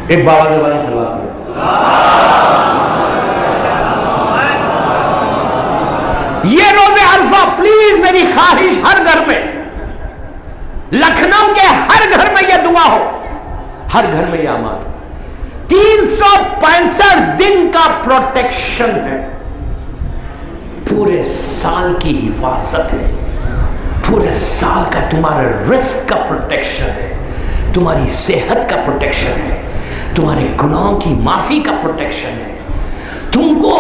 ایک بابا زبان صلوات میں یہ روز عرفہ پلیز میری خواہش ہر گھر میں، لکھنؤ کے ہر گھر میں یہ دعا ہو، ہر گھر میں یہ اعمال۔ 365 دن کا پروٹیکشن ہے، پورے سال کی حفاظت ہے، پورے سال کا تمہارے رزق کا پروٹیکشن ہے، تمہاری صحت کا پروٹیکشن ہے، تمہارے گناہوں کی معافی کا پروٹیکشن ہے، تم کو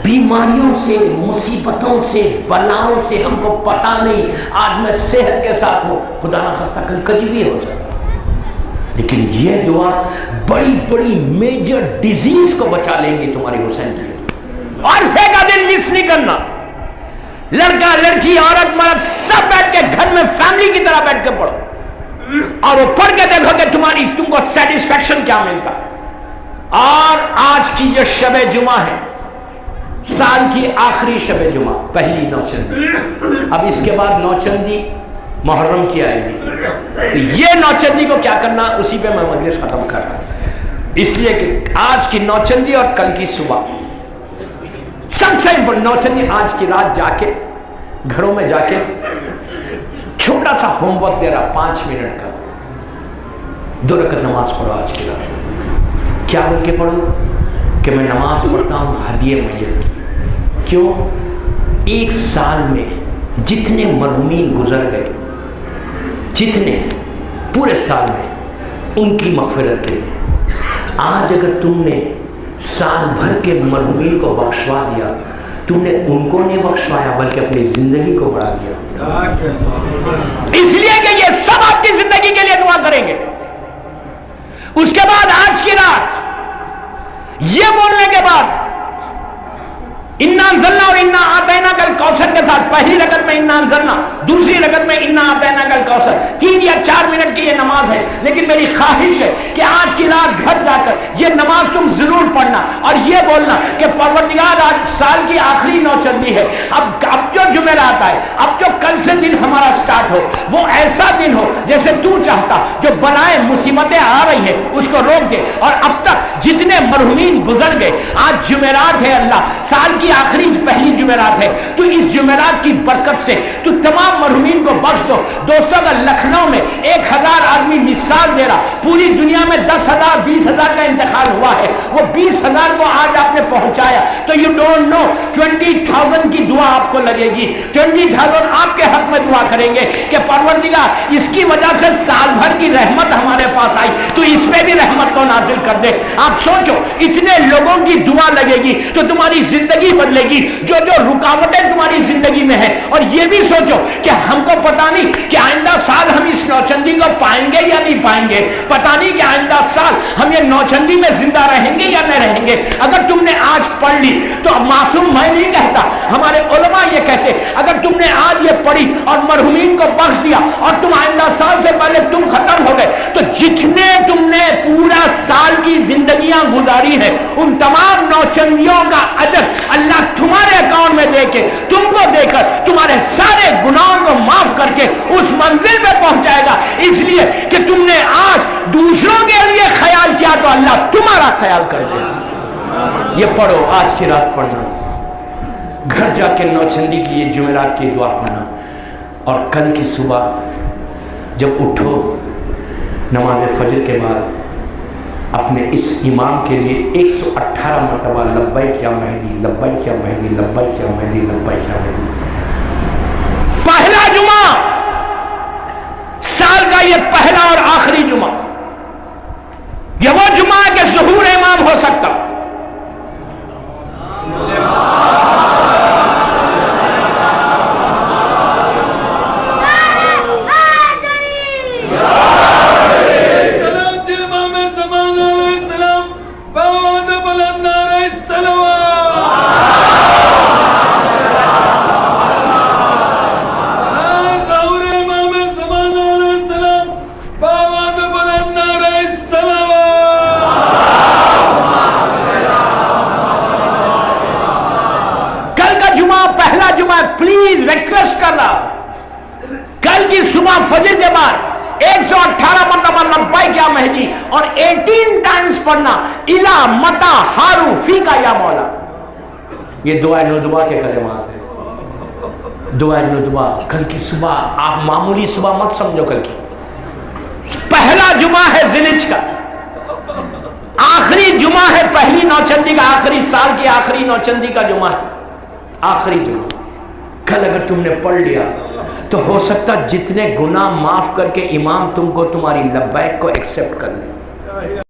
بیماریوں سے، مصیبتوں سے، بلاؤں سے، ہم کو پتا نہیں آج میں صحت کے ساتھ ہوں، خدا نہ خواستہ کل کچھ بھی ہو سکتا، لیکن یہ دعا بڑی بڑی میجر ڈیزیز کو بچا لیں گی تمہاری حسین کی۔ عرفے کا دن مس نہیں کرنا، لڑکا لڑکی عورت مرد سب بیٹھ کے گھر میں فیملی کی طرح بیٹھ کے پڑھو، اور وہ پڑھ کے دیکھو کہ تم کو سیٹسفیکشن کیا ملتا۔ اور آج کی جو شب جمعہ ہے، سال کی آخری شب جمعہ، پہلی نوچندی، اب اس کے بعد نوچندی محرم کی آئے گی، تو یہ نوچندی کو کیا کرنا، اسی پہ میں مجلس ختم کر رہا ہوں، اس لیے کہ آج کی نوچندی اور کل کی صبح سب سے نوچندی آج کی رات جا کے گھروں میں جا کے چھوٹا سا ہوم ورک دے رہا 5 منٹ کا، 2 رکعت نماز پڑھو آج کی رات۔ کیا بول کے پڑھو کہ میں نماز پڑھتا ہوں ہدیہ میت کی، کیوں؟ ایک سال میں جتنے مرحومین گزر گئے، جتنے پورے سال میں، ان کی مغفرت کے لیے آج اگر تم نے سال بھر کے مرحومین کو بخشوا دیا، تم نے ان کو نہیں بخشوایا بلکہ اپنی زندگی کو بڑھا دیا، اس لیے کہ یہ سب آپ کی زندگی کے لیے دعا کریں گے۔ اس کے بعد آج کی رات یہ بولنے کے بعد انا انزلنا اور انا اعطینا کل کوثر کے ساتھ پہلی رکعت میں انا انزلنا، دوسری رکعت میں انا اعطینا کل کوثر، 3 یا 4 منٹ کی یہ نماز ہے، لیکن میری خواہش ہے کہ آج کی رات گھر جا کر یہ نماز تم ضرور پڑھنا اور یہ بولنا کہ پروردگار آج سال کی آخری نوچندی ہے، اب جو جمعرات آئے، اب جو کل سے دن ہمارا سٹارٹ ہو وہ ایسا دن ہو جیسے تو چاہتا، جو بلائیں مصیبتیں آ رہی ہیں اس کو روک دے، اور اب تک جتنے مرحومین گزر گئے، آج جمعرات ہے اللہ، سال کی آخری پہلی جمعرات ہے، تو اس جمعرات کی برکت سے تو تمام مرحومین کو بخش دو۔ دوستوں کا لکھنؤ میں 1000 آدمی مثال دے رہا، پوری دنیا میں 10,000 20,000 کا انتقال ہوا ہے، وہ 20,000 کو آج آپ نے پہنچایا، تو یو ڈونٹ نو 20,000 کی دعا آپ کو لگے گی، 20,000 آپ کے حق میں دعا کریں گے کہ پروردگار اس کی وجہ سے سال بھر کی رحمت ہمارے پاس آئی، تو اس پہ بھی رحمت کو نازل کر دے۔ آپ سوچو اتنے لوگوں کی دعا لگے گی تو تمہاری زندگی بدلے گی، جو رکاوٹیں تمہاری زندگی میں ہیں، اور یہ بھی سوچو کہ ہم کو پتا نہیں کہ آئندہ سال ہم اس نوچندی کو پائیں گے یا نہیں پائیں گے، پتا نہیں کہ آئندہ سال ہم یہ نوچندی میں زندہ رہیں گے یا نہ رہیں گے۔ اگر تم نے آج پڑھ لی تو معصوم میں نہیں کہتا، ہمارے علماء یہ کہتے اگر تم نے آج یہ پڑھی اور مرحومین کو بخش دیا اور تم آئندہ سال سے پہلے تم ختم ہو گئے، تو جتنے تم نے پورا سال کی زندگیاں گزاری ہیں ان تمام نوچندیوں کا اجر اللہ تمہارے اکاؤنٹ میں دے کے، تم کو دے کر تمہارے سارے گناہوں کو معاف کر کے اس منزل پہ پہنچائے گا، اس لیے کہ تم نے آج دوسروں کے لیے خیال کیا تو اللہ تمہارا خیال کر دے گا۔ یہ پڑھو، آج کی رات پڑھنا، گھر جا کے نوچندی کی یہ جمعرات کی دعا پڑھنا، اور کل کی صبح جب اٹھو نماز فجر کے بعد اپنے اس امام کے لیے 118 مرتبہ لبیک یا مہدی، لبیک یا مہدی، لبیک یا مہدی، لبیک یا مہدی۔ پہلا جمعہ سال کا، یہ پہلا اور آخری جمعہ، یہ وہ جمعہ ہے کہ ظہور امام ہو سکتا۔ پلیز ریکویسٹ کر رہا، کل کی صبح فجر کے بعد 118 مرتبہ لبیک یا مہدی اور 18 ٹائمز پڑھنا، الا متا ہارو فی کا یا مولا. یہ دعا ندبہ کے کلمات ہیں. دعا ندبہ کل کی صبح، آپ معمولی صبح مت سمجھو. کل کی پہلا جمعہ ہے ذیلحج کا، آخری جمعہ ہے پہلی نوچندی کا، آخری سال کی آخری نوچندی کا جمعہ ہے، آخری جمعہ. کل اگر تم نے پڑھ لیا تو ہو سکتا جتنے گناہ معاف کر کے امام تم کو تمہاری لبیک کو ایکسپٹ کر لے.